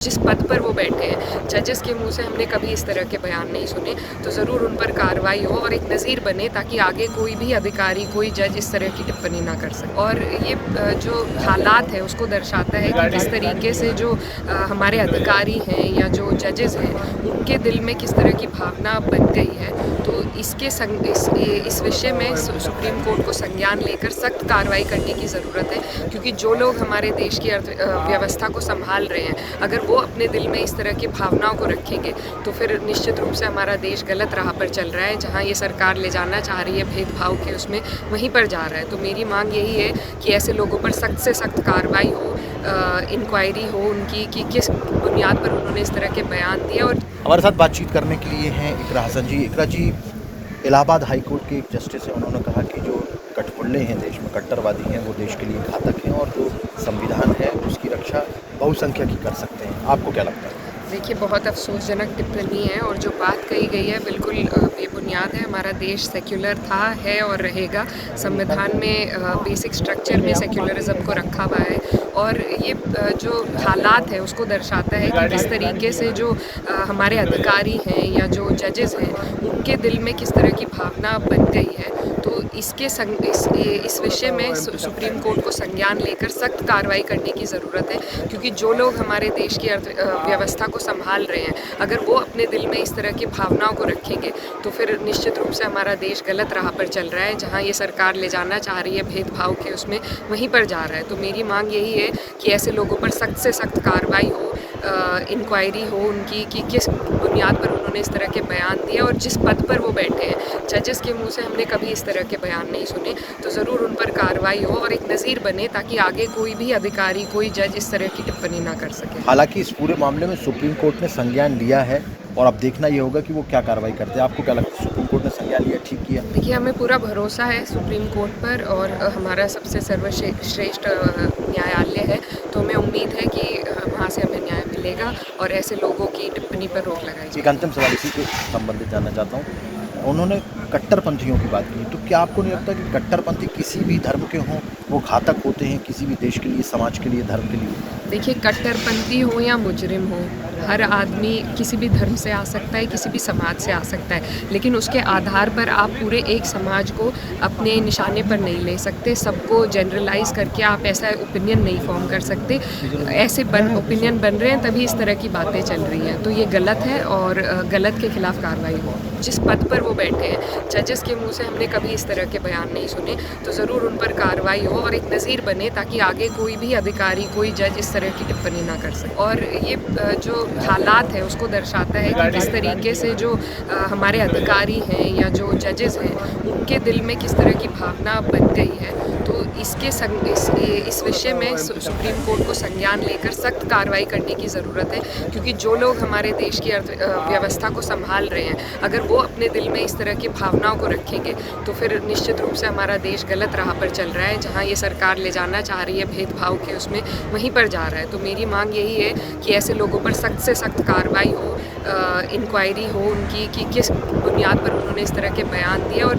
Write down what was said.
जिस पद पर वो बैठे हैं, जजेस के मुंह से हमने कभी इस तरह के बयान नहीं सुने। तो ज़रूर उन पर कार्रवाई हो और एक नज़ीर बने ताकि आगे कोई भी अधिकारी, कोई जज इस तरह की टिप्पणी ना कर सके। और ये जो हालात है उसको दर्शाता है कि किस तरीके से जो हमारे अधिकारी हैं या जो जजेस हैं, उनके दिल में किस तरह की भावना बन गई है। तो इस विषय में सुप्रीम कोर्ट को संज्ञान लेकर सख्त कार्रवाई करने की ज़रूरत है, क्योंकि जो लोग हमारे देश की व्यवस्था को संभाल रहे हैं, अगर वो अपने दिल में इस तरह की भावनाओं को रखेंगे तो फिर निश्चित रूप से हमारा देश गलत राह पर चल रहा है। जहाँ ये सरकार ले जाना चाह रही है भेदभाव के, उसमें वहीं पर जा रहा है। तो मेरी मांग यही है कि ऐसे लोगों पर सख्त से सख्त कार्रवाई हो, इंक्वायरी हो उनकी कि किस बुनियाद पर उन्होंने इस तरह के बयान दिए। और हमारे साथ बातचीत करने के लिए हैं इकरा हसन जी। इकरा जी, इलाहाबाद हाई कोर्ट के एक जस्टिस हैं, उन्होंने कहा कि जो कठपुतले हैं देश में, कट्टरवादी हैं, वो देश के लिए घातक हैं और जो संविधान है उसकी रक्षा बहुसंख्यक ही कर सकते हैं। आपको क्या लगता है? देखिए, बहुत अफसोसजनक टिप्पणी है और जो बात कही गई है बिल्कुल बेबुनियाद है। हमारा देश सेक्युलर था, है और रहेगा। संविधान में बेसिक स्ट्रक्चर में सेक्युलरिज्म को रखा हुआ है और ये जो हालात है उसको दर्शाता है कि किस तरीके से जो हमारे अधिकारी हैं या जो जजेस हैं, उनके दिल में किस तरह की भावना बन गई है। तो इस विषय में सुप्रीम कोर्ट को संज्ञान लेकर सख्त कार्रवाई करने की ज़रूरत है, क्योंकि जो लोग हमारे देश की व्यवस्था को संभाल रहे हैं, अगर वो अपने दिल में इस तरह की भावनाओं को रखेंगे तो फिर निश्चित रूप से हमारा देश गलत राह पर चल रहा है। जहाँ ये सरकार ले जाना चाह रही है भेदभाव के, उसमें वहीं पर जा रहा है। तो मेरी मांग यही है कि ऐसे लोगों पर सख्त से सख्त कार्रवाई हो, इंक्वायरी हो उनकी कि किस बुनियाद पर उन्होंने इस तरह के बयान दिए। और जिस पद पर वो बैठे हैं, जजेस के मुंह से हमने कभी इस तरह के बयान नहीं सुने। तो ज़रूर उन पर कार्रवाई हो और एक नज़ीर बने ताकि आगे कोई भी अधिकारी, कोई जज इस तरह की टिप्पणी ना कर सके। हालांकि इस पूरे मामले में सुप्रीम कोर्ट ने संज्ञान लिया है और अब देखना ये होगा कि वो क्या कार्रवाई करते हैं। आपको क्या लगता है, सुप्रीम कोर्ट ने संज्ञान लिया, ठीक किया? देखिए, हमें पूरा भरोसा है सुप्रीम कोर्ट पर और हमारा सबसे सर्वश्रेष्ठ न्यायालय है। तो हमें उम्मीद है कि वहाँ से हमें न्याय मिलेगा और ऐसे लोगों की टिप्पणी पर रोक लगाई जाएगी। एक अंतिम सवाल इसी के संबंधित जानना चाहता हूँ। उन्होंने कट्टरपंथियों की बात की, तो क्या आपको नहीं लगता कि कट्टरपंथी किसी भी धर्म के हों वो घातक होते हैं, किसी भी देश के लिए, समाज के लिए, धर्म के लिए? देखिए, कट्टरपंथी हो या मुजरिम हो, हर आदमी किसी भी धर्म से आ सकता है, किसी भी समाज से आ सकता है, लेकिन उसके आधार पर आप पूरे एक समाज को अपने निशाने पर नहीं ले सकते। सबको जनरलाइज करके आप ऐसा ओपिनियन नहीं फॉर्म कर सकते। ऐसे ओपिनियन बन रहे हैं तभी इस तरह की बातें चल रही हैं। तो ये गलत है और गलत के खिलाफ कार्रवाई हो। जिस पद पर वो बैठे हैं, जजेस के मुंह से हमने कभी इस तरह के बयान नहीं सुने। तो ज़रूर उन पर कार्रवाई हो और एक नज़ीर बने ताकि आगे कोई भी अधिकारी, कोई जज इस तरह की टिप्पणी ना कर सके। और ये जो हालात है उसको दर्शाता है कि किस तरीके से जो हमारे अधिकारी हैं या जो जजेस हैं, उनके दिल में किस तरह की भावना बन गई है। तो इस विषय में सुप्रीम कोर्ट को संज्ञान लेकर सख्त कार्रवाई करने की ज़रूरत है, क्योंकि जो लोग हमारे देश की व्यवस्था को संभाल रहे हैं, अगर वो अपने दिल में इस तरह की भावनाओं को रखेंगे तो फिर निश्चित रूप से हमारा देश गलत राह पर चल रहा है। जहाँ ये सरकार ले जाना चाह रही है भेदभाव के, उसमें वहीं पर जा रहा है। तो मेरी मांग यही है कि ऐसे लोगों पर सख्त से सख्त कार्रवाई हो, इंक्वायरी हो उनकी कि किस बुनियाद पर उन्होंने इस तरह के बयान दिए। और